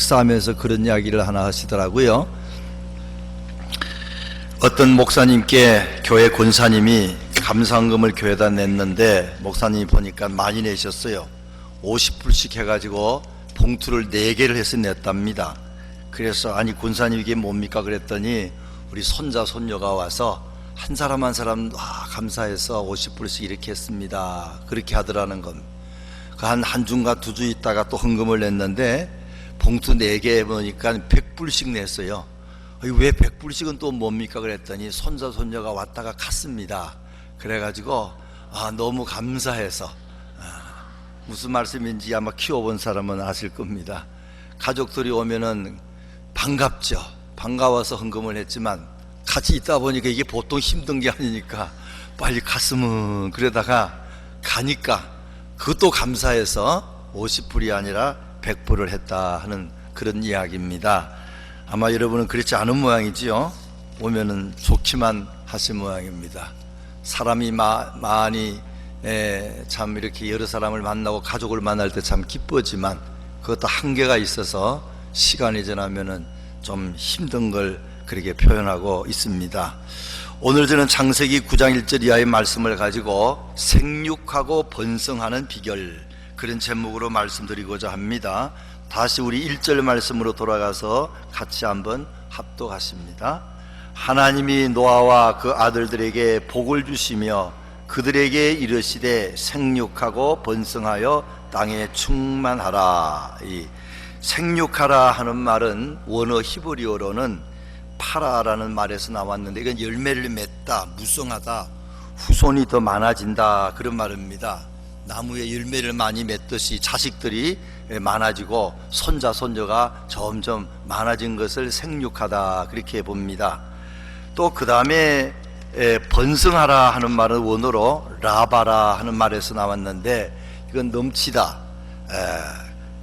식사하면서 그런 이야기를 하나 하시더라고요. 어떤 목사님께 교회 권사님이 감사헌금을 교회에다 냈는데 목사님이 보니까 많이 내셨어요. 50불씩 해가지고 봉투를 4개를 해서 냈답니다. 그래서 아니 권사님 이게 뭡니까 그랬더니 우리 손자 손녀가 와서 한 사람 한 사람 감사해서 50불씩 이렇게 했습니다. 그렇게 하더라는 겁니다. 한 주인가 2주 있다가 또 헌금을 냈는데 봉투 4개 보니까 100불씩 냈어요. 왜 100불씩은 또 뭡니까 그랬더니 손자 손녀가 왔다가 갔습니다. 그래가지고 너무 감사해서 무슨 말씀인지 아마 키워본 사람은 아실 겁니다. 가족들이 오면은 반갑죠. 반가워서 헌금을 했지만 같이 있다 보니까 이게 보통 힘든 게 아니니까 빨리 갔으면 그러다가 가니까 그것도 감사해서 50불이 아니라 100불을 했다 하는 그런 이야기입니다. 아마 여러분은 그렇지 않은 모양이지요. 오면은 좋기만 하신 모양입니다. 사람이 많이 참 이렇게 여러 사람을 만나고 가족을 만날 때 참 기쁘지만 그것도 한계가 있어서 시간이 지나면은 좀 힘든 걸 그렇게 표현하고 있습니다. 오늘 저는 창세기 9장 1절 이하의 말씀을 가지고 생육하고 번성하는 비결, 그런 제목으로 말씀드리고자 합니다. 다시 우리 1절 말씀으로 돌아가서 같이 한번 합독하십니다. 하나님이 노아와 그 아들들에게 복을 주시며 그들에게 이르시되 생육하고 번성하여 땅에 충만하라. 이 생육하라 하는 말은 원어 히브리어로는 파라라는 말에서 나왔는데 이건 열매를 맺다, 무성하다, 후손이 더 많아진다 그런 말입니다. 나무에 열매를 많이 맺듯이 자식들이 많아지고 손자 손녀가 점점 많아진 것을 생육하다 그렇게 봅니다. 또 그 다음에 번성하라 하는 말은 원어로 라바라 하는 말에서 나왔는데 이건 넘치다,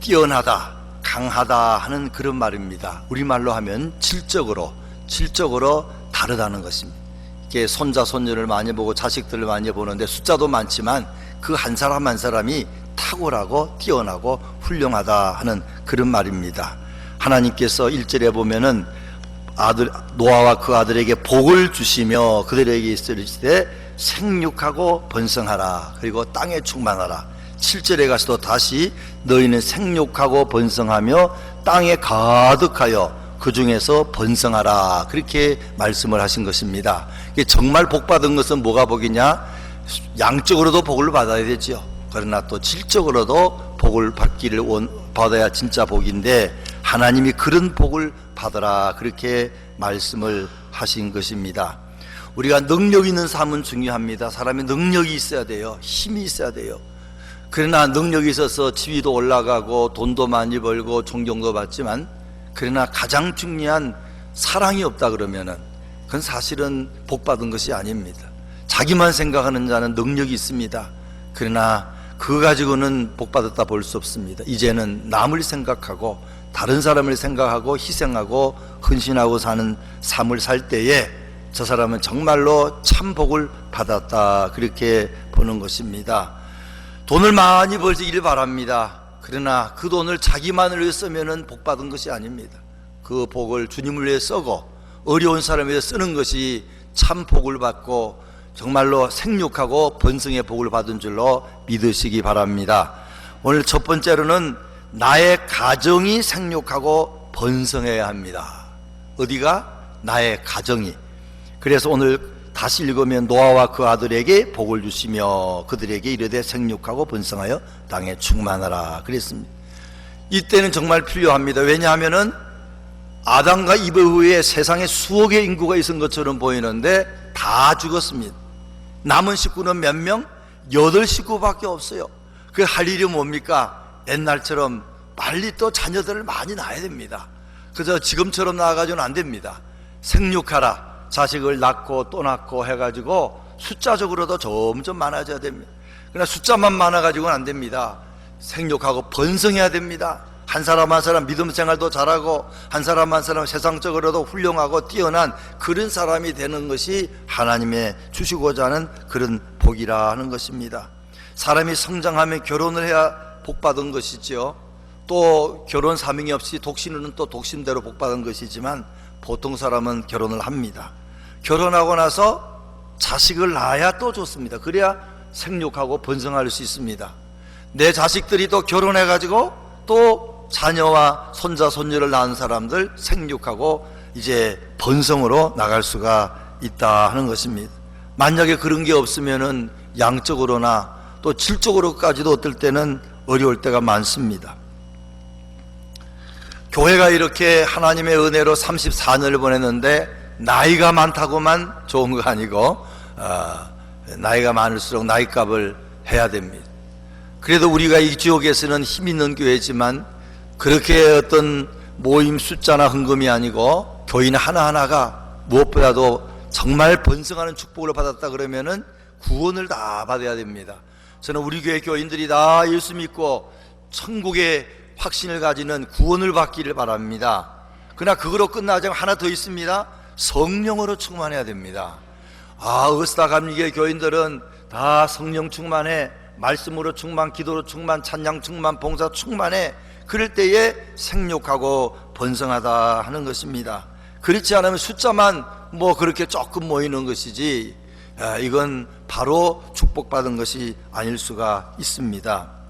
뛰어나다, 강하다 하는 그런 말입니다. 우리말로 하면 질적으로 다르다는 것입니다. 이게 손자 손녀를 많이 보고 자식들을 많이 보는데 숫자도 많지만 그 한 사람 한 사람이 탁월하고 뛰어나고 훌륭하다 하는 그런 말입니다. 하나님께서 1절에 보면은 노아와 그 아들에게 복을 주시며 그들에게 이르시되 생육하고 번성하라, 그리고 땅에 충만하라. 7절에 가서도 다시 너희는 생육하고 번성하며 땅에 가득하여 그 중에서 번성하라 그렇게 말씀을 하신 것입니다. 정말 복 받은 것은 뭐가 복이냐? 양적으로도 복을 받아야 되죠. 그러나 또 질적으로도 복을 받아야 진짜 복인데 하나님이 그런 복을 받으라 그렇게 말씀을 하신 것입니다. 우리가 능력 있는 삶은 중요합니다. 사람이 능력이 있어야 돼요. 힘이 있어야 돼요. 그러나 능력이 있어서 지위도 올라가고 돈도 많이 벌고 존경도 받지만 그러나 가장 중요한 사랑이 없다 그러면은 그건 사실은 복 받은 것이 아닙니다. 자기만 생각하는 자는 능력이 있습니다. 그러나 그거 가지고는 복 받았다 볼 수 없습니다. 이제는 남을 생각하고 다른 사람을 생각하고 희생하고 헌신하고 사는 삶을 살 때에 저 사람은 정말로 참 복을 받았다 그렇게 보는 것입니다. 돈을 많이 벌기를 바랍니다. 그러나 그 돈을 자기만을 위해 쓰면 복 받은 것이 아닙니다. 그 복을 주님을 위해 쓰고 어려운 사람을 위해 쓰는 것이 참 복을 받고 정말로 생육하고 번성의 복을 받은 줄로 믿으시기 바랍니다. 오늘 첫 번째로는 나의 가정이 생육하고 번성해야 합니다. 어디가? 나의 가정이. 그래서 오늘 다시 읽으면 노아와 그 아들에게 복을 주시며 그들에게 이르되 생육하고 번성하여 땅에 충만하라 그랬습니다. 이때는 정말 필요합니다. 왜냐하면은 아담과 이브 후에 세상에 수억의 인구가 있은 것처럼 보이는데 다 죽었습니다. 남은 식구는 몇 명? 8식구밖에 없어요. 그 할 일이 뭡니까? 옛날처럼 빨리 또 자녀들을 많이 낳아야 됩니다. 그저 지금처럼 낳아가지고는 안 됩니다. 생육하라, 자식을 낳고 또 낳고 해가지고 숫자적으로도 점점 많아져야 됩니다. 그러나 숫자만 많아가지고는 안 됩니다. 생육하고 번성해야 됩니다. 한 사람 한 사람 믿음 생활도 잘하고 한 사람 한 사람 세상적으로도 훌륭하고 뛰어난 그런 사람이 되는 것이 하나님의 주시고자 하는 그런 복이라 하는 것입니다. 사람이 성장하며 결혼을 해야 복 받은 것이지요. 또 결혼 사명이 없이 독신은 또 독신대로 복받은 것이지만 보통 사람은 결혼을 합니다. 결혼하고 나서 자식을 낳아야 또 좋습니다. 그래야 생육하고 번성할 수 있습니다. 내 자식들이 또 결혼해가지고 또 자녀와 손자 손녀를 낳은 사람들 생육하고 이제 번성으로 나갈 수가 있다 하는 것입니다. 만약에 그런 게 없으면은 양적으로나 또 질적으로까지도 어떨 때는 어려울 때가 많습니다. 교회가 이렇게 하나님의 은혜로 34년을 보냈는데 나이가 많다고만 좋은 거 아니고 나이가 많을수록 나이값을 해야 됩니다. 그래도 우리가 이 지역에서는 힘 있는 교회지만 그렇게 어떤 모임 숫자나 헌금이 아니고 교인 하나하나가 무엇보다도 정말 번성하는 축복을 받았다 그러면은 구원을 다 받아야 됩니다. 저는 우리 교회 교인들이 다 예수 믿고 천국의 확신을 가지는 구원을 받기를 바랍니다. 그러나 그거로 끝나지 않고 하나 더 있습니다. 성령으로 충만해야 됩니다. 어스다감리교회 교인들은 다 성령 충만해, 말씀으로 충만, 기도로 충만, 찬양 충만, 봉사 충만해. 그럴 때에 생육하고 번성하다 하는 것입니다. 그렇지 않으면 숫자만 뭐 그렇게 조금 모이는 것이지 이건 바로 축복받은 것이 아닐 수가 있습니다.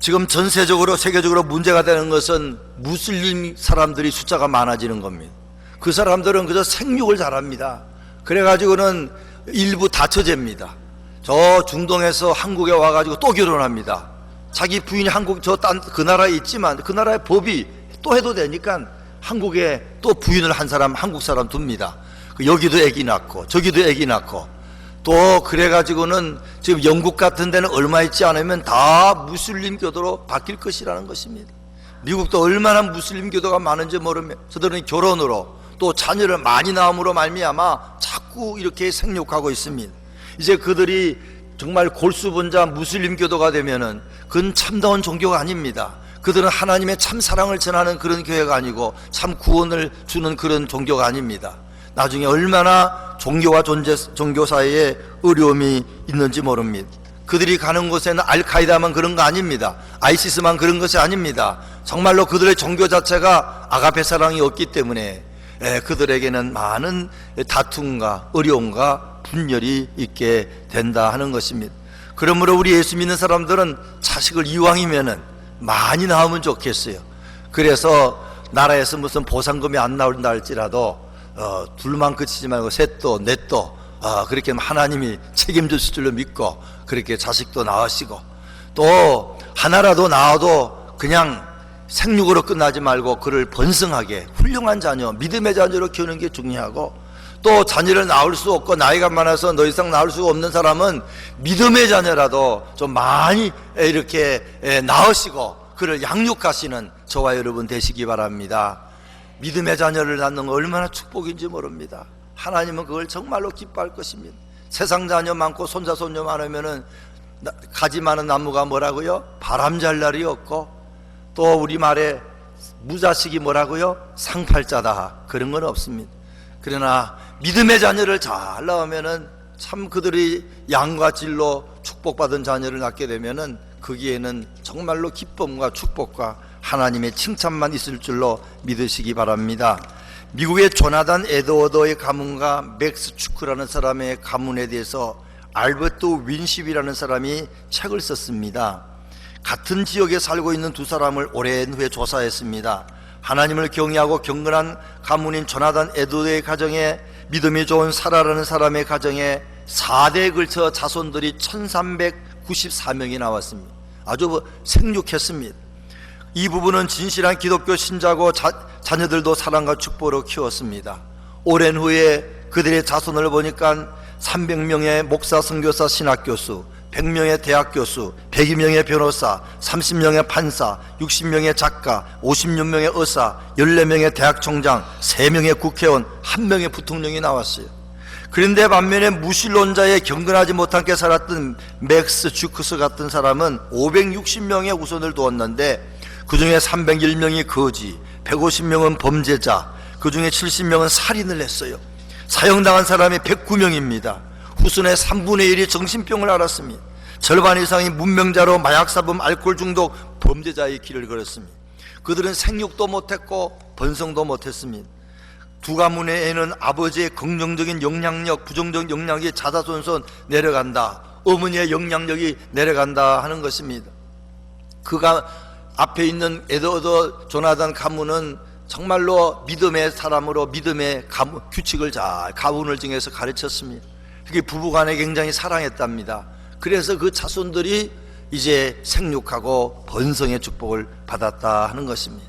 지금 전세적으로 세계적으로 문제가 되는 것은 무슬림 사람들이 숫자가 많아지는 겁니다. 그 사람들은 그저 생육을 잘합니다. 그래가지고는 일부 다처제입니다. 저 중동에서 한국에 와가지고 또 결혼합니다. 자기 부인이 한국 그 나라에 있지만 그 나라의 법이 또 해도 되니까 한국에 또 부인을 한 사람 한국 사람 둡니다. 여기도 애기 낳고 저기도 애기 낳고 또 그래가지고는 지금 영국 같은 데는 얼마 있지 않으면 다 무슬림 교도로 바뀔 것이라는 것입니다. 미국도 얼마나 무슬림 교도가 많은지 모르면 저들은 결혼으로 또 자녀를 많이 낳음으로 말미암아 자꾸 이렇게 생육하고 있습니다. 이제 그들이 정말 골수분자 무슬림 교도가 되면은 그건 참다운 종교가 아닙니다. 그들은 하나님의 참 사랑을 전하는 그런 교회가 아니고 참 구원을 주는 그런 종교가 아닙니다. 나중에 얼마나 종교와 종교 사이에 어려움이 있는지 모릅니다. 그들이 가는 곳에는 알카이다만 그런 거 아닙니다. 아이시스만 그런 것이 아닙니다. 정말로 그들의 종교 자체가 아가페 사랑이 없기 때문에 그들에게는 많은 다툼과 어려움과 분열이 있게 된다 하는 것입니다. 그러므로 우리 예수 믿는 사람들은 자식을 이왕이면은 많이 낳으면 좋겠어요. 그래서 나라에서 무슨 보상금이 안 나온다 할지라도 둘만 그치지 말고 셋도 넷도 그렇게 하나님이 책임질 줄로 믿고 그렇게 자식도 낳으시고 또 하나라도 낳아도 그냥 생육으로 끝나지 말고 그를 번성하게 훌륭한 자녀, 믿음의 자녀로 키우는 게 중요하고 또 자녀를 낳을 수 없고 나이가 많아서 더 이상 낳을 수 없는 사람은 믿음의 자녀라도 좀 많이 이렇게 낳으시고 그를 양육하시는 저와 여러분 되시기 바랍니다. 믿음의 자녀를 낳는 거 얼마나 축복인지 모릅니다. 하나님은 그걸 정말로 기뻐할 것입니다. 세상 자녀 많고 손자 손녀 많으면은 가지 많은 나무가 뭐라고요? 바람 잘 날이 없고 또 우리말에 무자식이 뭐라고요? 상팔자다. 그런 건 없습니다. 그러나 믿음의 자녀를 잘 낳으면은 참 그들이 양과 질로 축복받은 자녀를 낳게 되면은 거기에는 정말로 기쁨과 축복과 하나님의 칭찬만 있을 줄로 믿으시기 바랍니다. 미국의 조나단 에드워드의 가문과 맥스 추크라는 사람의 가문에 대해서 알버트 윈십이라는 사람이 책을 썼습니다. 같은 지역에 살고 있는 두 사람을 오랜 후에 조사했습니다. 하나님을 경외하고 경건한 가문인 조나단 에드워드의 가정에 믿음이 좋은 사라라는 사람의 가정에 4대에 걸쳐 자손들이 1394명이 나왔습니다. 아주 생육했습니다. 이 부부는 진실한 기독교 신자고 자녀들도 사랑과 축복으로 키웠습니다. 오랜 후에 그들의 자손을 보니까 300명의 목사, 선교사, 신학교수, 100명의 대학교수, 102명의 변호사, 30명의 판사, 60명의 작가, 56명의 의사, 14명의 대학총장, 3명의 국회의원, 1명의 부통령이 나왔어요. 그런데 반면에 무신론자의 경건하지 못하게 살았던 맥스 주크스 같은 사람은 560명의 우선을 두었는데 그 중에 301명이 거지, 150명은 범죄자, 그 중에 70명은 살인을 했어요. 사형당한 사람이 109명입니다. 후손의 3분의 1이 정신병을 앓았습니다. 절반 이상이 문명자로 마약사범, 알코올 중독, 범죄자의 길을 걸었습니다. 그들은 생육도 못했고 번성도 못했습니다. 두 가문의 애는 아버지의 긍정적인 영향력, 부정적인 영향력이 자자손손 내려간다, 어머니의 영향력이 내려간다 하는 것입니다. 그가 앞에 있는 에드워드 조나단 가문은 정말로 믿음의 사람으로 믿음의 규칙을 잘 가문을 정해서 가르쳤습니다. 그게 부부간에 굉장히 사랑했답니다. 그래서 그 자손들이 이제 생육하고 번성의 축복을 받았다 하는 것입니다.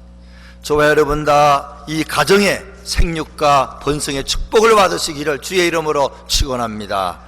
저와 여러분 다 이 가정에 생육과 번성의 축복을 받으시기를 주의 이름으로 축원합니다.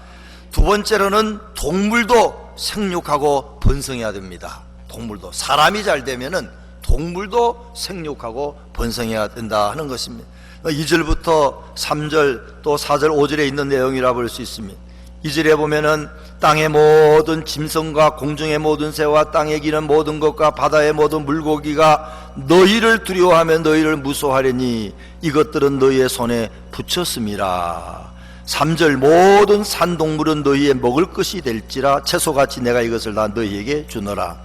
두 번째로는 동물도 생육하고 번성해야 됩니다. 동물도, 사람이 잘 되면은 동물도 생육하고 번성해야 된다 하는 것입니다. 2절부터 3절 또 4절 5절에 있는 내용이라 볼 수 있습니다. 2절에 보면은 땅의 모든 짐승과 공중의 모든 새와 땅에 기는 모든 것과 바다의 모든 물고기가 너희를 두려워하며 너희를 무서워하려니 이것들은 너희의 손에 붙였음이라. 3절 모든 산동물은 너희의 먹을 것이 될지라 채소같이 내가 이것을 다 너희에게 주노라.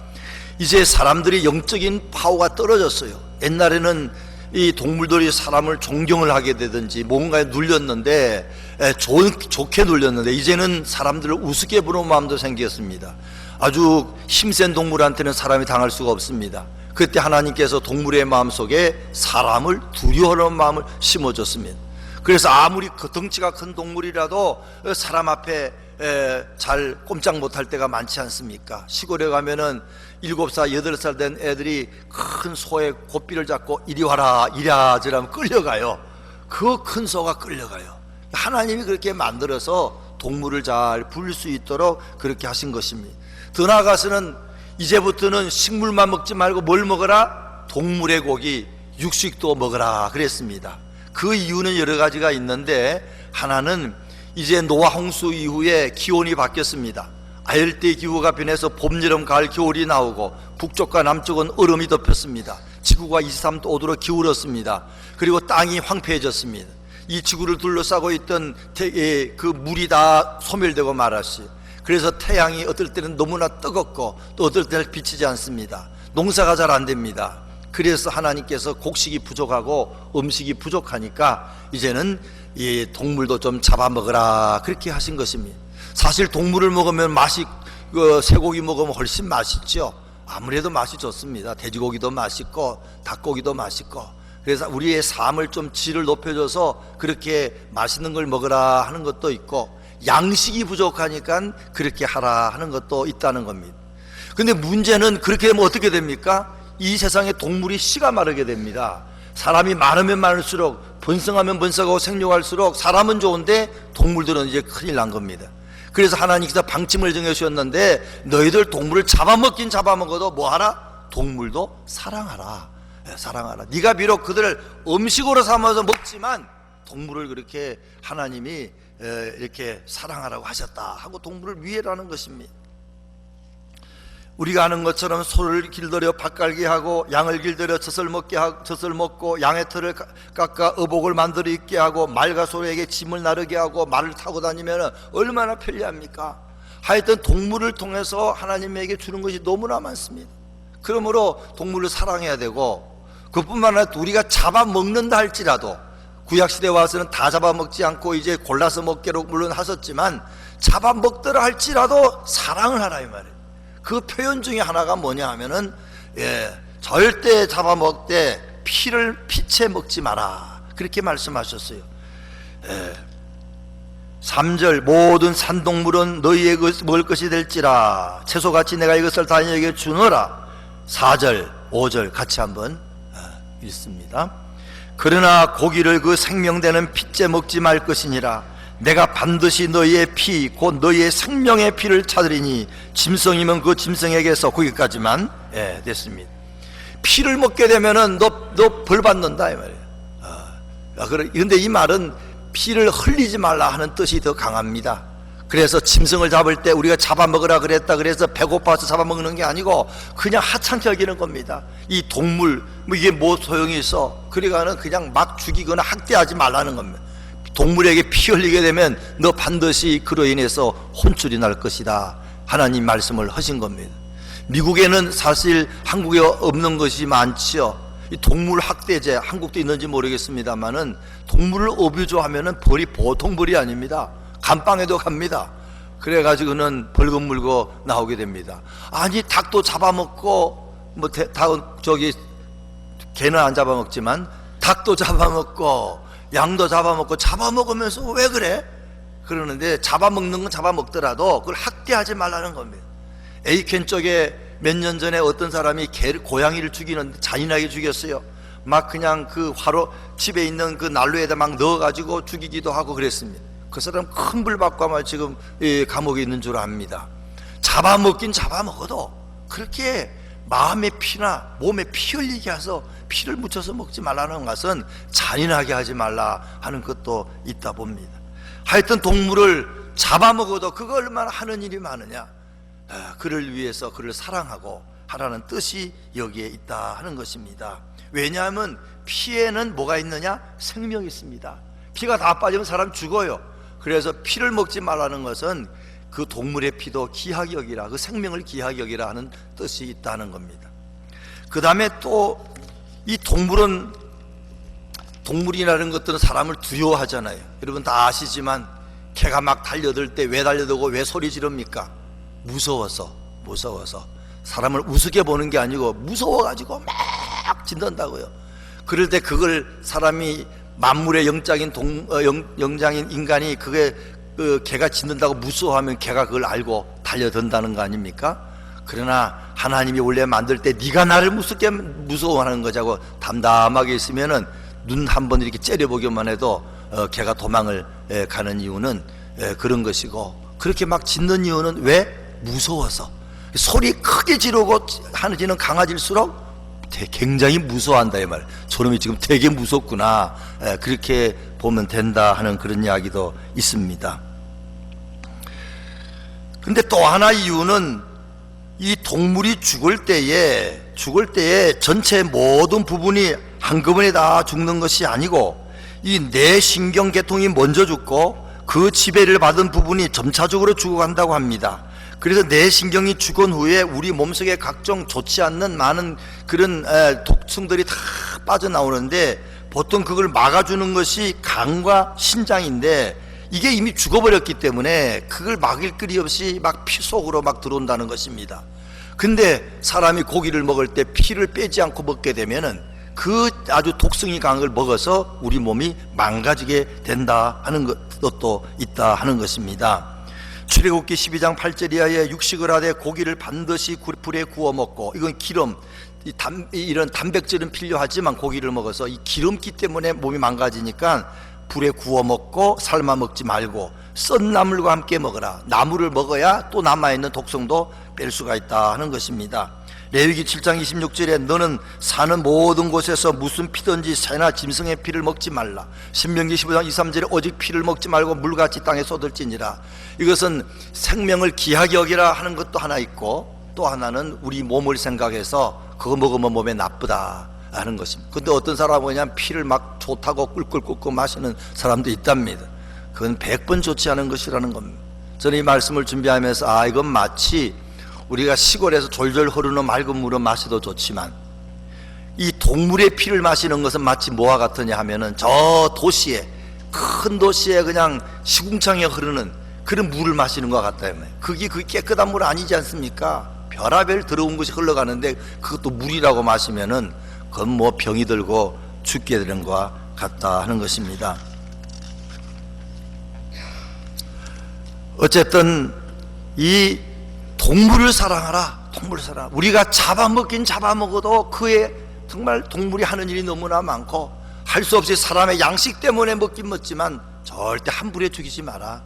이제 사람들이 영적인 파워가 떨어졌어요. 옛날에는 이 동물들이 사람을 존경을 하게 되든지 뭔가에 눌렸는데 좋게 눌렸는데 이제는 사람들을 우습게 보는 마음도 생겼습니다. 아주 힘센 동물한테는 사람이 당할 수가 없습니다. 그때 하나님께서 동물의 마음속에 사람을 두려워하는 마음을 심어줬습니다. 그래서 아무리 그 덩치가 큰 동물이라도 사람 앞에 잘 꼼짝 못할 때가 많지 않습니까? 시골에 가면은 7살, 8살 된 애들이 큰 소의 고삐를 잡고 이리 와라, 이랴저랴 끌려가요. 그 큰 소가 끌려가요. 하나님이 그렇게 만들어서 동물을 잘 부릴 수 있도록 그렇게 하신 것입니다. 더 나아가서는 이제부터는 식물만 먹지 말고 뭘 먹어라? 동물의 고기, 육식도 먹어라 그랬습니다. 그 이유는 여러 가지가 있는데 하나는 이제 노아 홍수 이후에 기온이 바뀌었습니다. 아열대 기후가 변해서 봄, 여름, 가을, 겨울이 나오고 북쪽과 남쪽은 얼음이 덮였습니다. 지구가 23도 기울었습니다. 그리고 땅이 황폐해졌습니다. 이 지구를 둘러싸고 있던 그 물이 다 소멸되고 말았어요. 그래서 태양이 어떨 때는 너무나 뜨겁고 또 어떨 때는 비치지 않습니다. 농사가 잘 안 됩니다. 그래서 하나님께서 곡식이 부족하고 음식이 부족하니까 이제는 이 동물도 좀 잡아먹으라 그렇게 하신 것입니다. 사실 동물을 먹으면 쇠고기 먹으면 훨씬 맛있죠. 아무래도 맛이 좋습니다. 돼지고기도 맛있고 닭고기도 맛있고. 그래서 우리의 삶을 좀 질을 높여줘서 그렇게 맛있는 걸 먹으라 하는 것도 있고, 양식이 부족하니까 그렇게 하라 하는 것도 있다는 겁니다. 근데 문제는 그렇게 되면 어떻게 됩니까? 이 세상에 동물이 씨가 마르게 됩니다. 사람이 많으면 많을수록, 번성하면 번성하고 생육할수록 사람은 좋은데 동물들은 이제 큰일 난 겁니다. 그래서 하나님께서 방침을 정해주셨는데 너희들 동물을 잡아먹긴 잡아먹어도 뭐하라? 동물도 사랑하라. 사랑하라. 네가 비록 그들을 음식으로 삼아서 먹지만 동물을 그렇게 하나님이 이렇게 사랑하라고 하셨다 하고 동물을 위해라는 것입니다. 우리가 아는 것처럼 소를 길들여 밭갈게 하고 양을 길들여 젖을 먹고 양의 털을 깎아 의복을 만들어 입게 하고 말과 소에게 짐을 나르게 하고 말을 타고 다니면 얼마나 편리합니까? 하여튼 동물을 통해서 하나님에게 주는 것이 너무나 많습니다. 그러므로 동물을 사랑해야 되고, 그뿐만 아니라 우리가 잡아먹는다 할지라도, 구약시대에 와서는 다 잡아먹지 않고 이제 골라서 먹기로 물론 하셨지만 잡아먹더라 할지라도 사랑을 하라 이 말이에요. 그 표현 중에 하나가 뭐냐 하면은 절대 잡아먹되 피채 먹지 마라 그렇게 말씀하셨어요. 3절 모든 산동물은 너희의 먹을 것이 될지라 채소같이 내가 이것을 다 너희에게 주노라. 4절 5절 같이 한번 읽습니다. 그러나 고기를 그 생명되는 피째 먹지 말 것이니라. 내가 반드시 너희의 피 곧 너희의 생명의 피를 찾으리니 짐승이면 그 짐승에게서 거기까지만 됐습니다. 피를 먹게 되면은 너 벌 받는다 이 말이에요. 그런데 이 말은 피를 흘리지 말라 하는 뜻이 더 강합니다. 그래서 짐승을 잡을 때 우리가 잡아먹으라 그랬다 그래서 배고파서 잡아먹는 게 아니고 그냥 하찮게 여기는 겁니다. 이 동물 이게 뭐 소용이 있어? 그러니까는 그냥 막 죽이거나 학대하지 말라는 겁니다. 동물에게 피 흘리게 되면 너 반드시 그로 인해서 혼쭐이 날 것이다 하나님 말씀을 하신 겁니다. 미국에는 사실 한국에 없는 것이 많지요. 이 동물 학대제, 한국도 있는지 모르겠습니다만은 동물을 어뷰즈하면은 벌이 보통 벌이 아닙니다. 감방에도 갑니다. 그래가지고는 벌금 물고 나오게 됩니다. 아니 닭도 잡아먹고 개는 안 잡아먹지만 닭도 잡아먹고 양도 잡아먹고 잡아먹으면서 왜 그래? 그러는데 잡아먹는 건 잡아먹더라도 그걸 학대하지 말라는 겁니다. 에이켄 쪽에 몇 년 전에 어떤 사람이 고양이를 죽이는데 잔인하게 죽였어요. 막 그냥 그 화로 집에 있는 그 난로에다 막 넣어가지고 죽이기도 하고 그랬습니다. 그 사람 큰 불 받고 아마 지금 감옥에 있는 줄 압니다. 잡아먹긴 잡아먹어도 그렇게 마음의 피나 몸에 피 흘리게 해서 피를 묻혀서 먹지 말라는 것은 잔인하게 하지 말라 하는 것도 있다 봅니다. 하여튼 동물을 잡아먹어도 그거 얼마나 하는 일이 많으냐. 그를 위해서 그를 사랑하고 하라는 뜻이 여기에 있다 하는 것입니다. 왜냐하면 피에는 뭐가 있느냐? 생명이 있습니다. 피가 다 빠지면 사람 죽어요. 그래서 피를 먹지 말라는 것은 그 동물의 피도 귀하게 여기라, 그 생명을 귀하게 여기라 하는 뜻이 있다는 겁니다. 그 다음에 또 이 동물이라는 것들은 사람을 두려워하잖아요. 여러분 다 아시지만 개가 막 달려들 때 왜 달려들고 왜 소리 지릅니까? 무서워서 사람을 우습게 보는 게 아니고 무서워가지고 막 짖는다고요. 그럴 때 그걸 사람이 만물의 영장인 인간이 그게 그 개가 짖는다고 무서워하면 개가 그걸 알고 달려든다는 거 아닙니까? 그러나 하나님이 원래 만들 때 네가 나를 무섭게 무서워하는 거자고 담담하게 있으면은 눈 한 번 이렇게 째려보기만 해도 개가 도망을 가는 이유는 그런 것이고, 그렇게 막 짖는 이유는 왜? 무서워서. 소리 크게 지르고 하는 강아지일수록 굉장히 무서워한다 이 말. 저놈이 지금 되게 무섭구나, 그렇게 보면 된다 하는 그런 이야기도 있습니다. 근데 또 하나 이유는 이 동물이 죽을 때에 전체 모든 부분이 한꺼번에 다 죽는 것이 아니고 이 뇌신경 계통이 먼저 죽고 그 지배를 받은 부분이 점차적으로 죽어간다고 합니다. 그래서 뇌신경이 죽은 후에 우리 몸속에 각종 좋지 않는 많은 그런 독성들이 다 빠져나오는데 보통 그걸 막아주는 것이 간과 신장인데 이게 이미 죽어버렸기 때문에 그걸 막을 길이 없이 막 피 속으로 막 들어온다는 것입니다. 근데 사람이 고기를 먹을 때 피를 빼지 않고 먹게 되면은 그 아주 독성이 강한 걸 먹어서 우리 몸이 망가지게 된다 하는 것도 있다 하는 것입니다. 출애굽기 12장 8절 이하에 육식을 하되 고기를 반드시 불에 구워 먹고, 이건 기름, 이런 단백질은 필요하지만 고기를 먹어서 이 기름기 때문에 몸이 망가지니까 불에 구워 먹고 삶아 먹지 말고 썬 나물과 함께 먹어라. 나물을 먹어야 또 남아있는 독성도 뺄 수가 있다 하는 것입니다. 레위기 7장 26절에 너는 사는 모든 곳에서 무슨 피든지 새나 짐승의 피를 먹지 말라. 신명기 15장 2, 3절에 오직 피를 먹지 말고 물같이 땅에 쏟을지니라. 이것은 생명을 귀하게 여기라 하는 것도 하나 있고, 또 하나는 우리 몸을 생각해서 그거 먹으면 몸에 나쁘다 하는 것입니다. 근데 어떤 사람은 그냥 피를 막 좋다고 꿀꿀 마시는 사람도 있답니다. 그건 100번 좋지 않은 것이라는 겁니다. 저는 이 말씀을 준비하면서 이건 마치 우리가 시골에서 졸졸 흐르는 맑은 물을 마셔도 좋지만 이 동물의 피를 마시는 것은 마치 뭐와 같으냐 하면은 저 도시에, 큰 도시에 그냥 시궁창에 흐르는 그런 물을 마시는 것 같다. 그게 깨끗한 물 아니지 않습니까? 별하별 더러운 것이 흘러가는데 그것도 물이라고 마시면은 그건 뭐 병이 들고 죽게 되는 것과 같다 하는 것입니다. 어쨌든 이 동물을 사랑하라. 동물을 사랑하라. 우리가 잡아먹긴 잡아먹어도 그에 정말 동물이 하는 일이 너무나 많고 할 수 없이 사람의 양식 때문에 먹긴 먹지만 절대 함부로 죽이지 마라.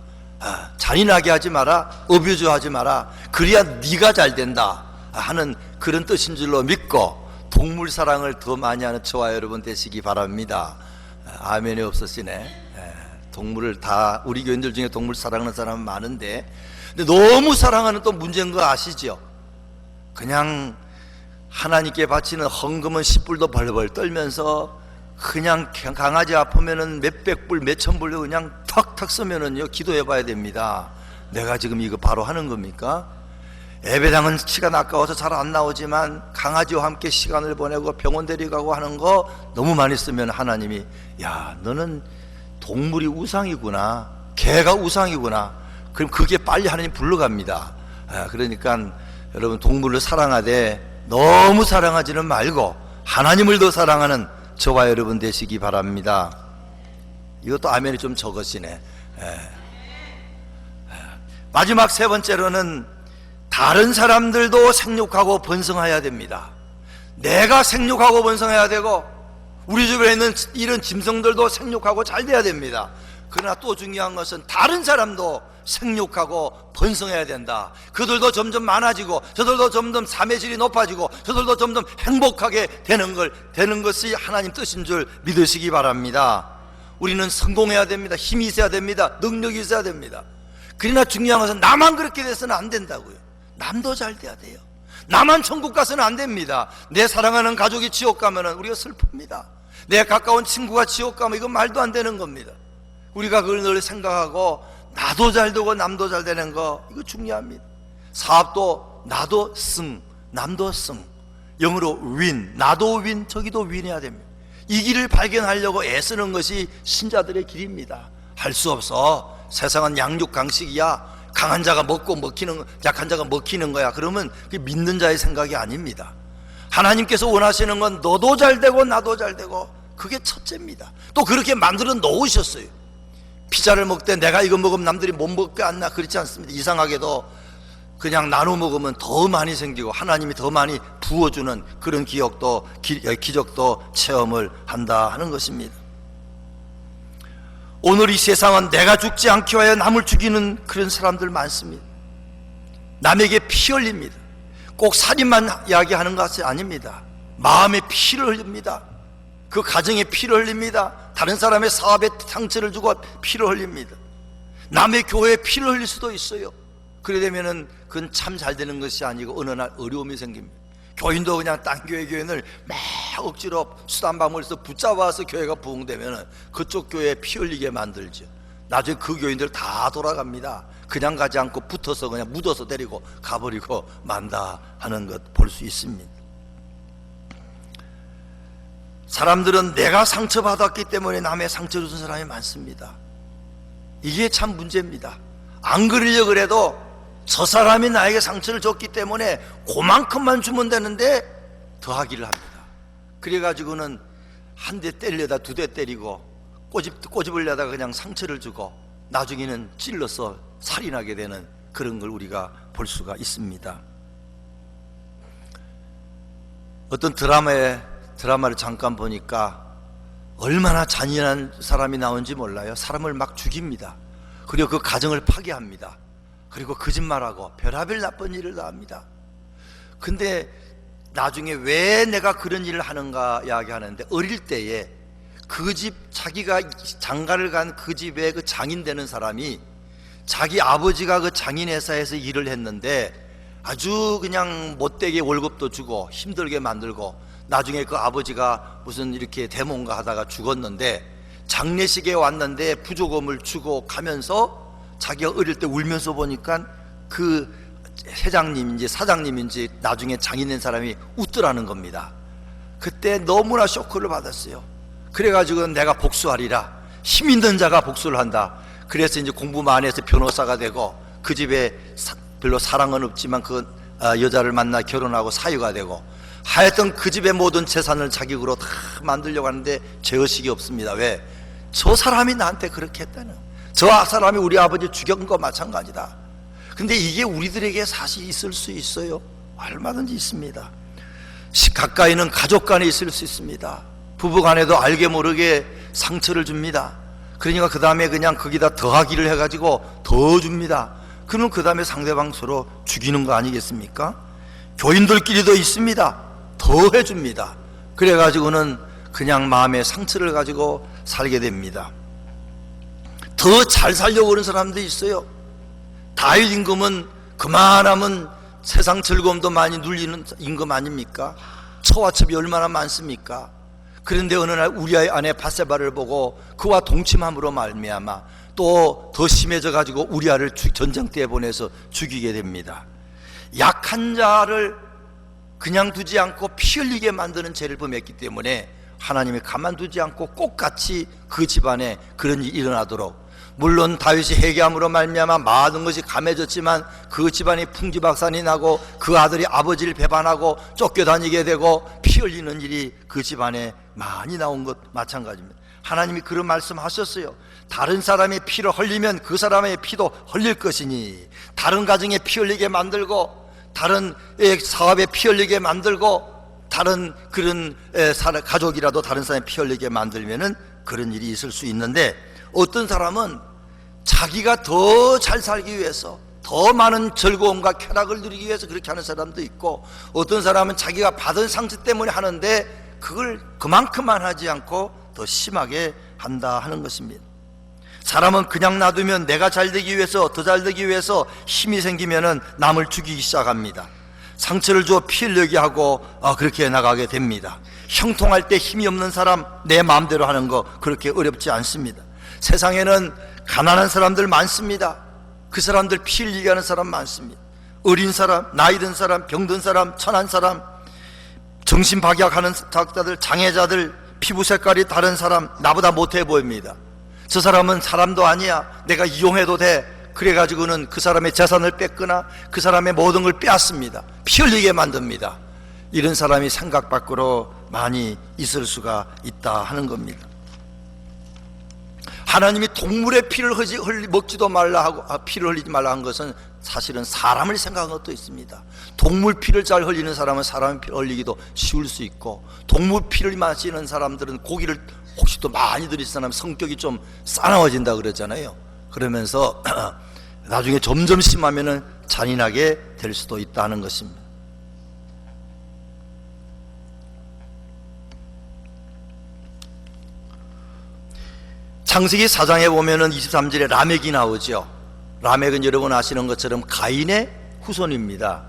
잔인하게 하지 마라. 어뷰즈 하지 마라. 그래야 네가 잘 된다 하는 그런 뜻인 줄로 믿고 동물 사랑을 더 많이 하는 저와 여러분 되시기 바랍니다. 아멘이 없으시네. 동물을 다, 우리 교인들 중에 동물 사랑하는 사람은 많은데, 근데 너무 사랑하는 또 문제인 거 아시죠? 그냥 하나님께 바치는 헌금은 10불도 벌벌 떨면서 그냥 강아지 아프면은 몇백 불, 몇천 불로 그냥 턱턱 쓰면은요, 기도해 봐야 됩니다. 내가 지금 이거 바로 하는 겁니까? 예배당은 시간 아까워서 잘 안 나오지만 강아지와 함께 시간을 보내고 병원 데려가고 하는 거 너무 많이 쓰면 하나님이 야, 너는 동물이 우상이구나, 개가 우상이구나. 그럼 그게 빨리 하나님 불러갑니다. 그러니까 여러분, 동물을 사랑하되 너무 사랑하지는 말고 하나님을 더 사랑하는 저와 여러분 되시기 바랍니다. 이것도 아멘이 좀 적으시네. 마지막 세 번째로는 다른 사람들도 생육하고 번성해야 됩니다. 내가 생육하고 번성해야 되고 우리 주변에 있는 이런 짐승들도 생육하고 잘 돼야 됩니다. 그러나 또 중요한 것은 다른 사람도 생육하고 번성해야 된다. 그들도 점점 많아지고 저들도 점점 삶의 질이 높아지고 저들도 점점 행복하게 되는 것이 하나님 뜻인 줄 믿으시기 바랍니다. 우리는 성공해야 됩니다. 힘이 있어야 됩니다. 능력이 있어야 됩니다. 그러나 중요한 것은 나만 그렇게 돼서는 안 된다고요. 남도 잘 돼야 돼요. 나만 천국 가서는 안 됩니다. 내 사랑하는 가족이 지옥 가면은 우리가 슬픕니다. 내 가까운 친구가 지옥 가면 이건 말도 안 되는 겁니다. 우리가 그걸 늘 생각하고 나도 잘 되고 남도 잘 되는 거, 이거 중요합니다. 사업도 나도 승, 남도 승, 영어로 win, 나도 win, 저기도 win해야 됩니다. 이 길을 발견하려고 애쓰는 것이 신자들의 길입니다. 할 수 없어. 세상은 양육강식이야. 강한 자가 먹고 먹히는, 약한 자가 먹히는 거야. 그러면 그게 믿는 자의 생각이 아닙니다. 하나님께서 원하시는 건 너도 잘 되고 나도 잘 되고, 그게 첫째입니다. 또 그렇게 만들어 놓으셨어요. 피자를 먹되 내가 이거 먹으면 남들이 못 먹게 않나, 그렇지 않습니다. 이상하게도 그냥 나눠 먹으면 더 많이 생기고 하나님이 더 많이 부어주는 그런 기적도 체험을 한다 하는 것입니다. 오늘 이 세상은 내가 죽지 않기 위하여 남을 죽이는 그런 사람들 많습니다. 남에게 피 흘립니다. 꼭 살인만 이야기하는 것이 아닙니다. 마음에 피를 흘립니다. 그 가정에 피를 흘립니다. 다른 사람의 사업에 상처를 주고 피를 흘립니다. 남의 교회에 피를 흘릴 수도 있어요. 그래 되면은 그건 참 잘 되는 것이 아니고 어느 날 어려움이 생깁니다. 교인도 그냥 딴 교인을 막 억지로 수단방물에서 붙잡아서 교회가 부흥되면은 그쪽 교회에 피 흘리게 만들죠. 나중에 그 교인들 다 돌아갑니다. 그냥 가지 않고 붙어서 그냥 묻어서 데리고 가버리고 만다 하는 것 볼 수 있습니다. 사람들은 내가 상처받았기 때문에 남의 상처를 준 사람이 많습니다. 이게 참 문제입니다. 안 그러려고 그래도 저 사람이 나에게 상처를 줬기 때문에 그만큼만 주면 되는데 더 하기를 합니다. 그래가지고는 한 대 때리려다 두 대 때리고 꼬집으려다가 그냥 상처를 주고 나중에는 찔러서 살인하게 되는 그런 걸 우리가 볼 수가 있습니다. 어떤 드라마를 잠깐 보니까 얼마나 잔인한 사람이 나온지 몰라요. 사람을 막 죽입니다. 그리고 그 가정을 파괴합니다. 그리고 거짓말하고 별하별 나쁜 일을 다 합니다. 근데 나중에 왜 내가 그런 일을 하는가 이야기하는데, 어릴 때에 그 집, 자기가 장가를 간 그 집에 그 장인 되는 사람이 자기 아버지가 그 장인 회사에서 일을 했는데 아주 그냥 못되게 월급도 주고 힘들게 만들고 나중에 그 아버지가 무슨 이렇게 대mon가 하다가 죽었는데 장례식에 왔는데 부조금을 주고 가면서 자기가 어릴 때 울면서 보니까 그 회장님인지 사장님인지 나중에 장인 된 사람이 웃더라는 겁니다. 그때 너무나 쇼크를 받았어요. 그래가지고 내가 복수하리라, 힘 있는 자가 복수를 한다. 그래서 이제 공부 많이 해서 변호사가 되고 그 집에 별로 사랑은 없지만 그 여자를 만나 결혼하고 사유가 되고 하여튼 그 집의 모든 재산을 자기 으로 다 만들려고 하는데 죄의식이 없습니다. 왜? 저 사람이 나한테 그렇게 했다는, 저 사람이 우리 아버지 죽인 거 마찬가지다. 근데 이게 우리들에게 사실 있을 수 있어요. 얼마든지 있습니다. 가까이는 가족 간에 있을 수 있습니다. 부부 간에도 알게 모르게 상처를 줍니다. 그러니까 그 다음에 그냥 거기다 더하기를 해가지고 더 줍니다. 그러면 그 다음에 상대방 서로 죽이는 거 아니겠습니까? 교인들끼리도 있습니다. 더 해줍니다. 그래가지고는 그냥 마음의 상처를 가지고 살게 됩니다. 더 잘 살려고 하는 사람도 있어요. 다윗 임금은 그만하면 세상 즐거움도 많이 눌리는 임금 아닙니까? 처와첩이 얼마나 많습니까? 그런데 어느 날 우리아의 아내 바세바를 보고 그와 동침함으로 말미암아 또 더 심해져 가지고 우리아를 전쟁터에 보내서 죽이게 됩니다. 약한 자를 그냥 두지 않고 피 흘리게 만드는 죄를 범했기 때문에 하나님이 가만두지 않고 꼭같이 그 집안에 그런 일이 일어나도록, 물론 다윗이 회개함으로 말미암아 많은 것이 감해졌지만 그 집안이 풍지박산이 나고 그 아들이 아버지를 배반하고 쫓겨다니게 되고 피 흘리는 일이 그 집안에 많이 나온 것 마찬가지입니다. 하나님이 그런 말씀하셨어요. 다른 사람의 피를 흘리면 그 사람의 피도 흘릴 것이니, 다른 가정에 피 흘리게 만들고 다른 사업에 피 흘리게 만들고 다른 그런 가족이라도 다른 사람의 피 흘리게 만들면은 그런 일이 있을 수 있는데, 어떤 사람은 자기가 더 잘 살기 위해서 더 많은 즐거움과 쾌락을 누리기 위해서 그렇게 하는 사람도 있고, 어떤 사람은 자기가 받은 상처 때문에 하는데 그걸 그만큼만 하지 않고 더 심하게 한다 하는 것입니다. 사람은 그냥 놔두면 내가 잘 되기 위해서, 더 잘 되기 위해서 힘이 생기면은 남을 죽이기 시작합니다. 상처를 주어 피 흘리게 하고 그렇게 나가게 됩니다. 형통할 때 힘이 없는 사람 내 마음대로 하는 거 그렇게 어렵지 않습니다. 세상에는 가난한 사람들 많습니다. 그 사람들 피 흘리게 하는 사람 많습니다. 어린 사람, 나이 든 사람, 병든 사람, 천한 사람, 정신박약하는 작자들, 장애자들, 피부 색깔이 다른 사람, 나보다 못해 보입니다. 저 사람은 사람도 아니야, 내가 이용해도 돼, 그래가지고는 그 사람의 재산을 뺏거나 그 사람의 모든 걸 빼앗습니다. 피 흘리게 만듭니다. 이런 사람이 생각 밖으로 많이 있을 수가 있다 하는 겁니다. 하나님이 동물의 피를 먹지도 말라 하고 피를 흘리지 말라 한 것은 사실은 사람을 생각한 것도 있습니다. 동물 피를 잘 흘리는 사람은 사람의 피를 흘리기도 쉬울 수 있고, 동물 피를 마시는 사람들은 고기를 혹시 또 많이 들인 사람 성격이 좀 싸나워진다 그러잖아요. 그러면서 나중에 점점 심하면은 잔인하게 될 수도 있다는 것입니다. 창세기 4장에 보면은 23절에 라멕이 나오죠. 라멕은 여러분 아시는 것처럼 가인의 후손입니다.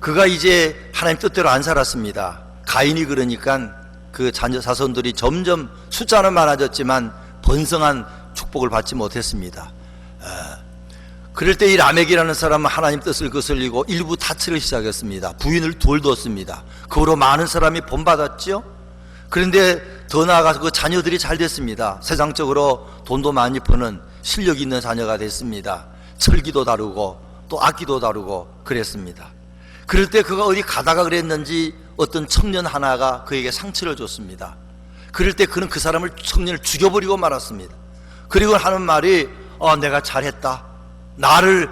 그가 이제 하나님 뜻대로 안 살았습니다. 가인이 그러니까 그 자손들이 점점 숫자는 많아졌지만 번성한 축복을 받지 못했습니다. 그럴 때 이 라멕이라는 사람은 하나님 뜻을 거슬리고 일부 타치를 시작했습니다. 부인을 둘 뒀습니다. 그 후로 많은 사람이 본받았죠. 그런데 더 나아가서 그 자녀들이 잘 됐습니다. 세상적으로 돈도 많이 버는 실력 있는 자녀가 됐습니다. 철기도 다루고 또 악기도 다루고 그랬습니다. 그럴 때 그가 어디 가다가 그랬는지 어떤 청년 하나가 그에게 상처를 줬습니다. 그럴 때 그는 그 사람을, 청년을 죽여버리고 말았습니다. 그리고 하는 말이 내가 잘했다, 나를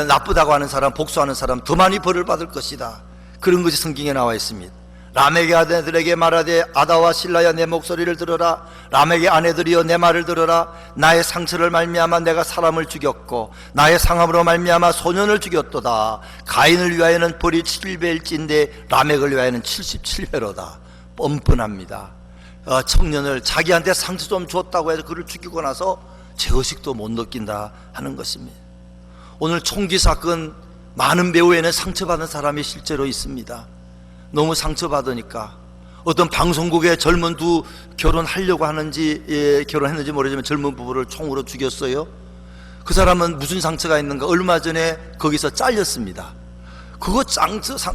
나쁘다고 하는 사람, 복수하는 사람 더 많이 벌을 받을 것이다, 그런 것이 성경에 나와 있습니다. 라멕의 아내들에게 말하되 아다와 실라야 내 목소리를 들어라. 라멕의 아내들이여 내 말을 들어라. 나의 상처를 말미암아 내가 사람을 죽였고 나의 상함으로 말미암아 소년을 죽였도다. 가인을 위하여는 벌이 7배일진데 라멕을 위하여는 77배로다. 뻔뻔합니다. 청년을 자기한테 상처 좀 줬다고 해서 그를 죽이고 나서 죄의식도 못 느낀다 하는 것입니다. 오늘 총기 사건 많은 배후에는 상처받은 사람이 실제로 있습니다. 너무 상처받으니까 어떤 방송국에 젊은 두 결혼하려고 하는지 결혼했는지 모르지만 젊은 부부를 총으로 죽였어요. 그 사람은 무슨 상처가 있는가, 얼마 전에 거기서 잘렸습니다. 그거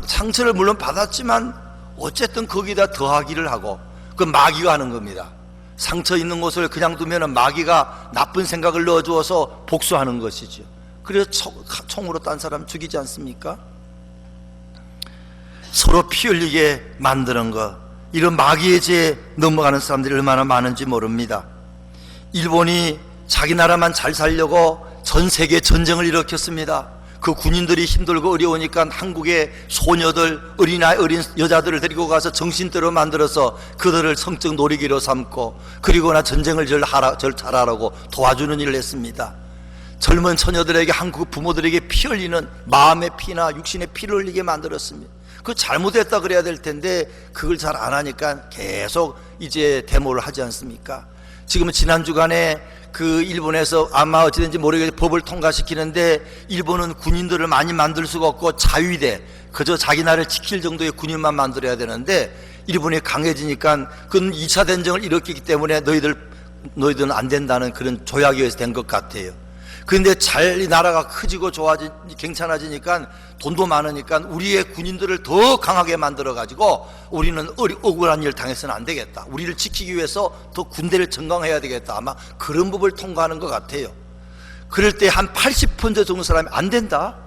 상처를 물론 받았지만 어쨌든 거기다 더하기를 하고 그 마귀가 하는 겁니다. 상처 있는 곳을 그냥 두면 마귀가 나쁜 생각을 넣어주어서 복수하는 것이죠. 그래서 총으로 딴 사람 죽이지 않습니까? 서로 피 흘리게 만드는 것, 이런 마귀의 죄에 넘어가는 사람들이 얼마나 많은지 모릅니다. 일본이 자기 나라만 잘 살려고 전 세계 전쟁을 일으켰습니다. 그 군인들이 힘들고 어려우니까 한국의 소녀들, 어린 여자들을 데리고 가서 정신대로 만들어서 그들을 성적 놀이기로 삼고, 그리고나 전쟁을 절탈하라고 도와주는 일을 했습니다. 젊은 처녀들에게, 한국 부모들에게 피 흘리는, 마음의 피나 육신의 피를 흘리게 만들었습니다. 그 잘못했다 그래야 될 텐데 그걸 잘 안 하니까 계속 이제 데모를 하지 않습니까? 지금은 지난 주간에 그 일본에서 아마 어찌된지 모르겠는데 법을 통과시키는데, 일본은 군인들을 많이 만들 수가 없고 자위대, 그저 자기 나라를 지킬 정도의 군인만 만들어야 되는데 일본이 강해지니까 그건 2차 대전을 일으키기 때문에 너희들은 안 된다는 그런 조약이 된 것 같아요. 그런데 이 나라가 커지고 괜찮아지니까 돈도 많으니까 우리의 군인들을 더 강하게 만들어가지고 우리는 억울한 일 당해서는 안 되겠다. 우리를 지키기 위해서 더 군대를 증강해야 되겠다. 아마 그런 법을 통과하는 것 같아요. 그럴 때 한 80% 정도 사람이 안 된다.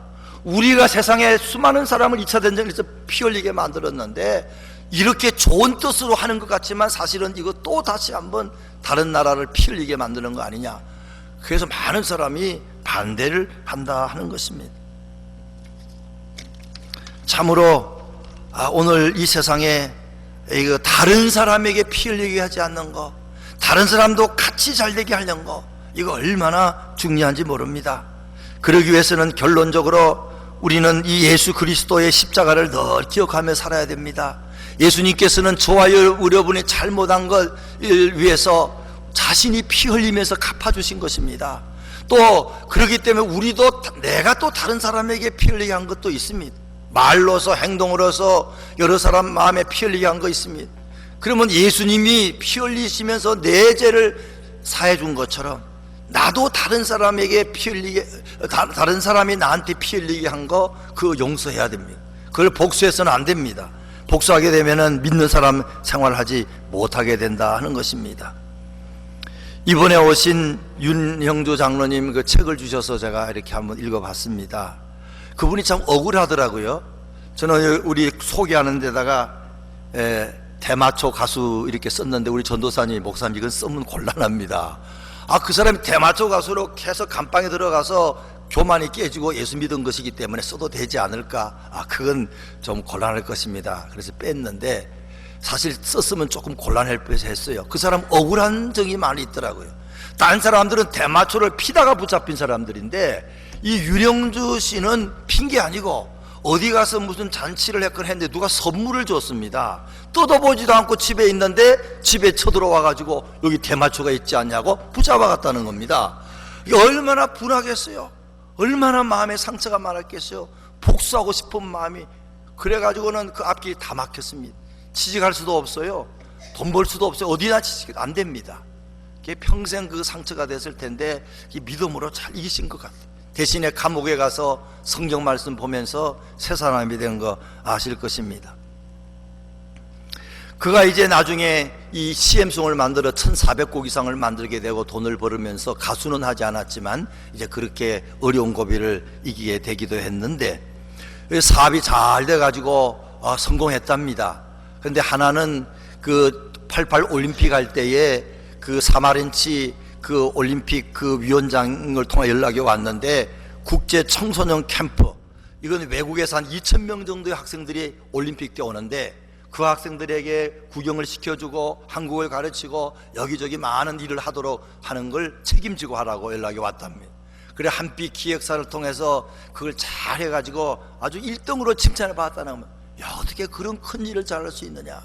우리가 세상에 수많은 사람을 2차 대전에서 피 흘리게 만들었는데 이렇게 좋은 뜻으로 하는 것 같지만 사실은 이거 또 다시 한번 다른 나라를 피 흘리게 만드는 거 아니냐. 그래서 많은 사람이 반대를 한다 하는 것입니다. 참으로 오늘 이 세상에 이거 다른 사람에게 피 흘리게 하지 않는 거, 다른 사람도 같이 잘되게 하려는 거, 이거 얼마나 중요한지 모릅니다. 그러기 위해서는 결론적으로 우리는 이 예수 그리스도의 십자가를 늘 기억하며 살아야 됩니다. 예수님께서는 저와 여러분이 잘못한 걸 위해서 자신이 피 흘리면서 갚아주신 것입니다. 또 그렇기 때문에 우리도 내가 또 다른 사람에게 피 흘리게 한 것도 있습니다. 말로서 행동으로서 여러 사람 마음에 피 흘리게 한 거 있습니다. 그러면 예수님이 피 흘리시면서 내 죄를 사해 준 것처럼 나도 다른 사람에게 피 흘리게, 다른 사람이 나한테 피 흘리게 한 거 그거 용서해야 됩니다. 그걸 복수해서는 안 됩니다. 복수하게 되면은 믿는 사람 생활하지 못하게 된다 하는 것입니다. 이번에 오신 윤형주 장로님 그 책을 주셔서 제가 이렇게 한번 읽어봤습니다. 그분이 참 억울하더라고요. 저는 우리 소개하는 데다가 대마초 가수 이렇게 썼는데 우리 전도사님, 목사님 이건 쓰면 곤란합니다. 그 사람이 대마초 가수로 계속 감방에 들어가서 교만이 깨지고 예수 믿은 것이기 때문에 써도 되지 않을까? 그건 좀 곤란할 것입니다. 그래서 뺐는데 사실 썼으면 조금 곤란할 뻔했어요. 그 사람 억울한 점이 많이 있더라고요. 다른 사람들은 대마초를 피다가 붙잡힌 사람들인데 이 윤영주 씨는 핀 게 아니고 어디 가서 무슨 잔치를 했는데 누가 선물을 줬습니다. 뜯어보지도 않고 집에 있는데 집에 쳐들어와 가지고 여기 대마초가 있지 않냐고 붙잡아 갔다는 겁니다. 이게 얼마나 분하겠어요. 얼마나 마음에 상처가 많았겠어요. 복수하고 싶은 마음이. 그래가지고는 그 앞길이 다 막혔습니다. 취직할 수도 없어요. 돈 벌 수도 없어요. 어디나 취직 안 됩니다. 그게 평생 그 상처가 됐을 텐데 믿음으로 잘 이기신 것 같아요. 대신에 감옥에 가서 성경 말씀 보면서 새 사람이 된 거 아실 것입니다. 그가 이제 나중에 이 CM송을 만들어 1400곡 이상을 만들게 되고 돈을 벌으면서 가수는 하지 않았지만 이제 그렇게 어려운 고비를 이기게 되기도 했는데 사업이 잘 돼가지고 성공했답니다. 그런데 하나는 그 88 올림픽 할 때에 그 사마렌치 그 올림픽 그 위원장을 통해 연락이 왔는데 국제 청소년 캠프, 이건 외국에서 한 2,000명 정도의 학생들이 올림픽 때 오는데 그 학생들에게 구경을 시켜주고 한국을 가르치고 여기저기 많은 일을 하도록 하는 걸 책임지고 하라고 연락이 왔답니다. 그래 한빛 기획사를 통해서 그걸 잘 해가지고 아주 1등으로 칭찬을 받았다는 거면, 야 어떻게 그런 큰 일을 잘할 수 있느냐.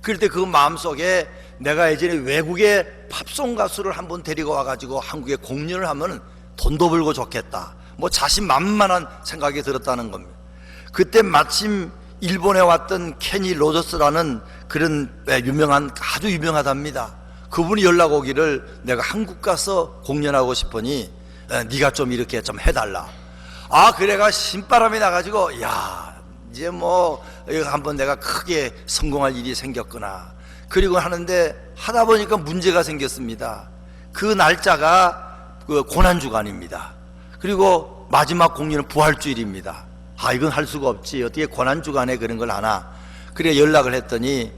그럴 때 그 마음속에 내가 예전에 외국의 팝송 가수를 한번 데리고 와가지고 한국에 공연을 하면 돈도 벌고 좋겠다, 뭐 자신만만한 생각이 들었다는 겁니다. 그때 마침 일본에 왔던 케니 로저스라는 그런 아주 유명하답니다. 그분이 연락 오기를 내가 한국 가서 공연하고 싶으니 네가 좀 이렇게 좀 해달라. 그래가 신바람이 나가지고 야 이제 뭐 한번 내가 크게 성공할 일이 생겼구나. 그리고 하는데 하다 보니까 문제가 생겼습니다. 그 날짜가 그 고난주간입니다. 그리고 마지막 공연은 부활주일입니다. 이건 할 수가 없지. 어떻게 고난주간에 그런 걸 하나. 그래 연락을 했더니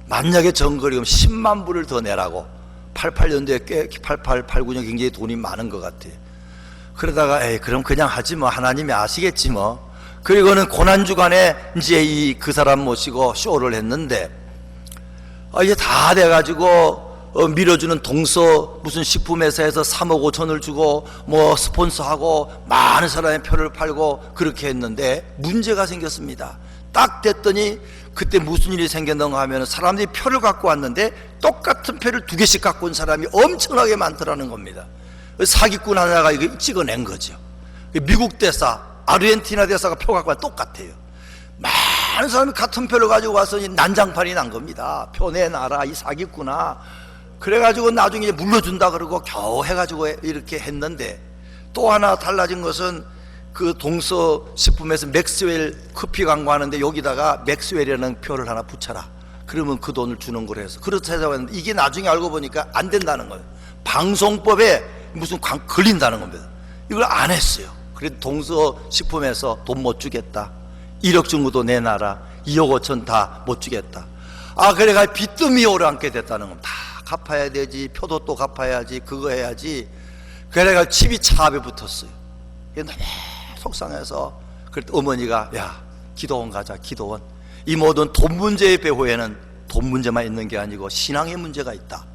만약에 정거리면 10만 불을 더 내라고. 88년도에 88, 89년 굉장히 돈이 많은 것 같아요. 그러다가 그럼 그냥 하지 뭐, 하나님이 아시겠지 뭐. 그리고는 고난주간에 이제 그 사람 모시고 쇼를 했는데 이제 다 돼가지고 밀어주는 동서 무슨 식품회사에서 3억 5천을 주고 뭐 스폰서하고 많은 사람의 표를 팔고 그렇게 했는데 문제가 생겼습니다. 딱 됐더니 그때 무슨 일이 생겼는가 하면 사람들이 표를 갖고 왔는데 똑같은 표를 2개씩 갖고 온 사람이 엄청나게 많더라는 겁니다. 사기꾼 하나가 이거 찍어낸 거죠. 미국 대사, 아르헨티나 대사가 표 갖고 와 똑같아요. 많은 사람이 같은 표를 가지고 와서 난장판이 난 겁니다. 표 내놔라 이 사기꾼아. 그래가지고 나중에 물러준다 그러고 겨우 해가지고 이렇게 했는데, 또 하나 달라진 것은 그 동서식품에서 맥스웰 커피 광고하는데 여기다가 맥스웰이라는 표를 하나 붙여라, 그러면 그 돈을 주는 거로 해서 그렇다 해서 했는데, 이게 나중에 알고 보니까 안 된다는 거예요. 방송법에 무슨 걸린다는 겁니다. 이걸 안 했어요. 그래도 동서식품에서 돈 못 주겠다, 1억 정도 내놔라, 2억 5천 다 못 주겠다. 그래가 빚더미에 오르앉게 됐다는 겁니다. 다 갚아야 되지, 표도 또 갚아야지, 그거 해야지. 그래가 집이 차 앞에 붙었어요. 너무 속상해서, 그랬더니 어머니가, 야, 기도원 가자, 기도원. 이 모든 돈 문제의 배후에는 돈 문제만 있는 게 아니고 신앙의 문제가 있다.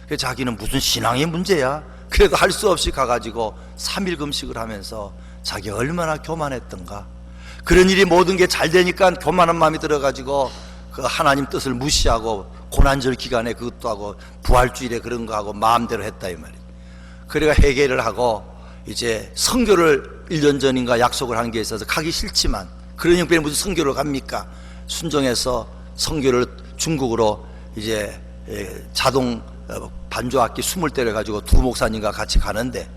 그래서 자기는 무슨 신앙의 문제야? 그래도 할 수 없이 가가지고 3일 금식을 하면서 자기 얼마나 교만했던가. 그런 일이 모든 게 잘 되니까 교만한 마음이 들어가지고 그 하나님 뜻을 무시하고 고난절 기간에 그것도 하고 부활주일에 그런 거 하고 마음대로 했다 이 말이에요. 그래가 회개를 하고 이제 선교를 1년 전인가 약속을 한 게 있어서 가기 싫지만, 그런 형편에 무슨 선교를 갑니까? 순종해서 선교를 중국으로 이제 자동 반주악기 20대를 가지고 두 목사님과 같이 가는데,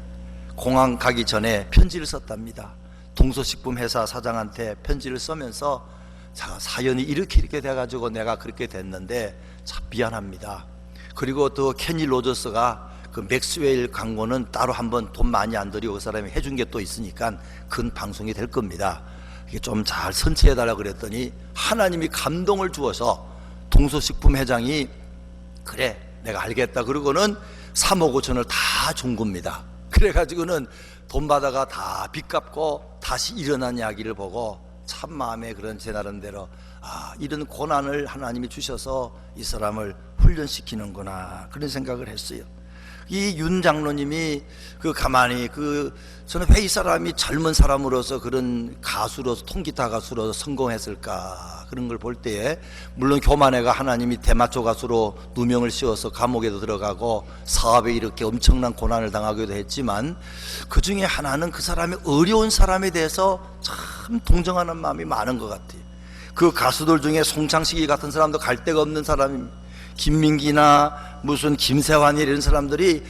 공항 가기 전에 편지를 썼답니다. 동서식품 회사 사장한테 편지를 쓰면서, 자, 사연이 이렇게 돼가지고 내가 그렇게 됐는데 참 미안합니다. 그리고 또 케니 로저스가 그 맥스웰 광고는 따로 한번 돈 많이 안 들이고 그 사람이 해준 게 또 있으니까 큰 방송이 될 겁니다. 이게 좀 잘 선처해달라 그랬더니 하나님이 감동을 주어서 동서식품 회장이 그래 내가 알겠다 그러고는 3억 5천을 다 준 겁니다. 그래가지고는 돈 받아가 다 빚 갚고 다시 일어난 이야기를 보고 참 마음에 그런 제 나름대로, 이런 고난을 하나님이 주셔서 이 사람을 훈련시키는구나, 그런 생각을 했어요. 이 윤 장로님이 가만히 저는 왜 이 사람이 젊은 사람으로서 그런 가수로서 통기타 가수로서 성공했을까, 그런 걸 볼 때에 물론 교만해가 하나님이 대마초 가수로 누명을 씌워서 감옥에도 들어가고 사업에 이렇게 엄청난 고난을 당하기도 했지만, 그 중에 하나는 그 사람의 어려운 사람에 대해서 참 동정하는 마음이 많은 것 같아요. 그 가수들 중에 송창식이 같은 사람도 갈 데가 없는 사람입니다. 김민기나 무슨 김세환이 이런 사람들이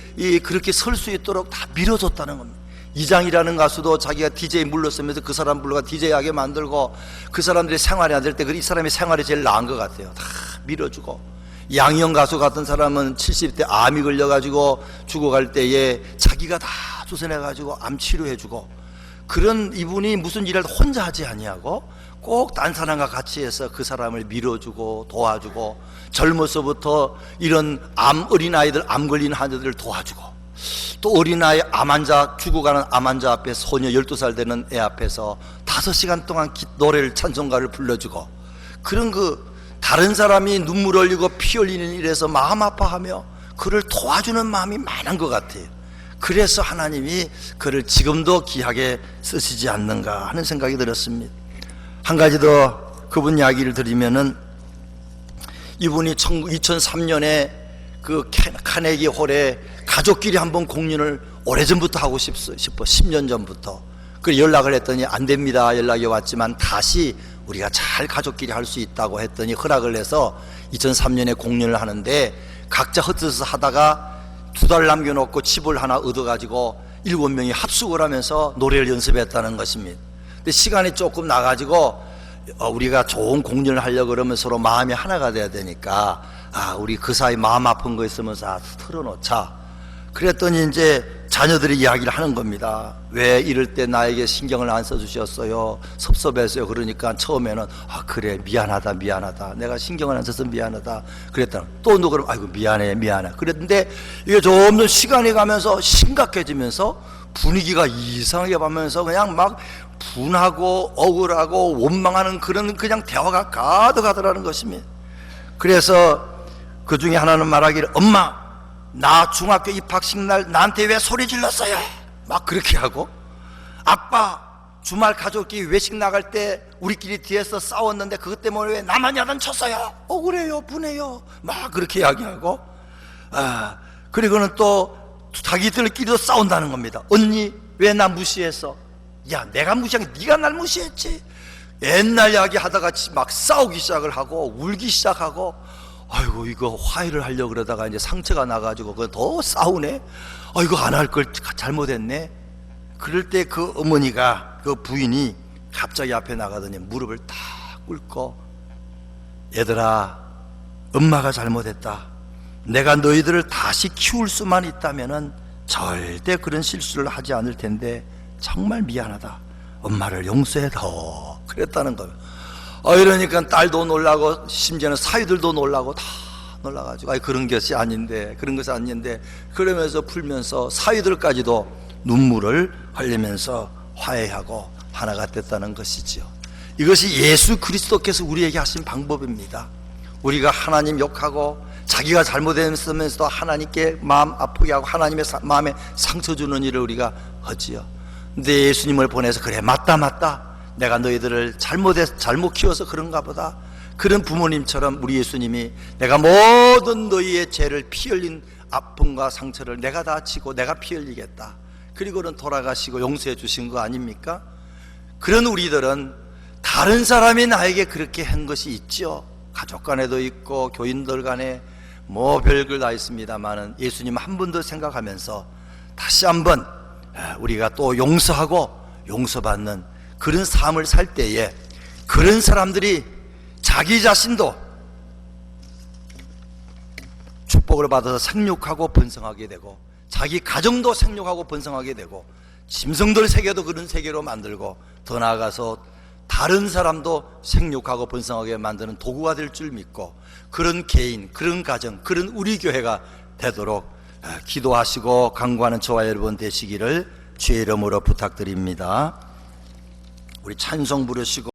그렇게 설 수 있도록 다 밀어줬다는 겁니다. 이장이라는 가수도 자기가 DJ 물러서면서 그 사람 불러가 DJ하게 만들고, 그 사람들이 생활이 안 될 때 이 사람이 생활이 제일 나은 것 같아요. 다 밀어주고. 양희영 가수 같은 사람은 70대 암이 걸려가지고 죽어갈 때에 자기가 다 조선해가지고 암 치료해주고, 그런 이분이 무슨 일을 혼자 하지 아니하고 꼭 딴 사람과 같이 해서 그 사람을 밀어주고 도와주고, 젊어서부터 이런 어린아이들, 암 걸린 환자들을 도와주고, 또 어린아이 암 환자, 죽어가는 암 환자 앞에 소녀 12살 되는 애 앞에서 5시간 동안 노래를, 찬송가를 불러주고, 그런 다른 사람이 눈물 흘리고 피 흘리는 일에서 마음 아파하며 그를 도와주는 마음이 많은 것 같아요. 그래서 하나님이 그를 지금도 귀하게 쓰시지 않는가 하는 생각이 들었습니다. 한 가지 더 그분 이야기를 드리면은, 이분이 2003년에 그 카네기 홀에 가족끼리 한번 공연을 오래전부터 하고 싶어 10년 전부터. 그래 연락을 했더니 안 됩니다 연락이 왔지만, 다시 우리가 잘 가족끼리 할 수 있다고 했더니 허락을 해서 2003년에 공연을 하는데, 각자 흩어져서 하다가 2달 남겨놓고 집을 하나 얻어가지고 7명이 합숙을 하면서 노래를 연습했다는 것입니다. 근데 시간이 조금 나가지고 우리가 좋은 공연을 하려고 그러면 서로 마음이 하나가 돼야 되니까, 우리 그 사이 마음 아픈 거 있으면 다 털어놓자. 그랬더니 이제 자녀들이 이야기를 하는 겁니다. 왜 이럴 때 나에게 신경을 안 써주셨어요? 섭섭했어요. 그러니까 처음에는 그래 미안하다 내가 신경을 안 써서 미안하다 그랬다. 또 누구는 아이고 미안해 그랬는데, 이게 점점 시간이 가면서 심각해지면서 분위기가 이상하게 가면서 그냥 막 분하고 억울하고 원망하는 그런 그냥 대화가 가득하더라는 것입니다. 그래서 그 중에 하나는 말하기를, 엄마 나 중학교 입학식 날 나한테 왜 소리 질렀어요? 막 그렇게 하고, 아빠 주말 가족끼리 외식 나갈 때 우리끼리 뒤에서 싸웠는데 그것 때문에 왜 나만 야단쳤어요? 억울해요 분해요 막 그렇게 이야기하고, 그리고는 또 자기들끼리도 싸운다는 겁니다. 언니 왜 나 무시했어? 야 내가 무시한 게 네가 날 무시했지. 옛날 이야기 하다가 막 싸우기 시작을 하고 울기 시작하고, 아이고 이거 화해를 하려고 그러다가 이제 상처가 나가지고 그거 더 싸우네. 이거 안 할 걸 잘못했네. 그럴 때 그 어머니가, 그 부인이 갑자기 앞에 나가더니 무릎을 탁 꿇고, 얘들아, 엄마가 잘못했다. 내가 너희들을 다시 키울 수만 있다면은 절대 그런 실수를 하지 않을 텐데 정말 미안하다. 엄마를 용서해도. 그랬다는 거예요. 이러니까 딸도 놀라고 심지어는 사위들도 놀라고 다 놀라가지고 그런 것이 아닌데, 그런 것이 아닌데, 그러면서 풀면서 사위들까지도 눈물을 흘리면서 화해하고 하나가 됐다는 것이지요. 이것이 예수 그리스도께서 우리에게 하신 방법입니다. 우리가 하나님 욕하고 자기가 잘못했으면서도 하나님께 마음 아프게 하고 하나님의 마음에 상처 주는 일을 우리가 하지요. 근데 예수님을 보내서 그래, 맞다, 내가 너희들을 잘못 키워서 그런가 보다. 그런 부모님처럼 우리 예수님이 내가 모든 너희의 죄를 피 흘린 아픔과 상처를 내가 다 지고 내가 피 흘리겠다. 그리고는 돌아가시고 용서해 주신 거 아닙니까? 그런 우리들은 다른 사람이 나에게 그렇게 한 것이 있죠. 가족 간에도 있고 교인들 간에 뭐 별걸 다 있습니다만은 예수님 한 번 더 생각하면서 다시 한번 우리가 또 용서하고 용서받는 그런 삶을 살 때에 그런 사람들이 자기 자신도 축복을 받아서 생육하고 번성하게 되고 자기 가정도 생육하고 번성하게 되고 짐승들 세계도 그런 세계로 만들고 더 나아가서 다른 사람도 생육하고 번성하게 만드는 도구가 될 줄 믿고 그런 개인, 그런 가정, 그런 우리 교회가 되도록 기도하시고 간구하는 저와 여러분 되시기를 주의 이름으로 부탁드립니다. 우리 찬송 부르시고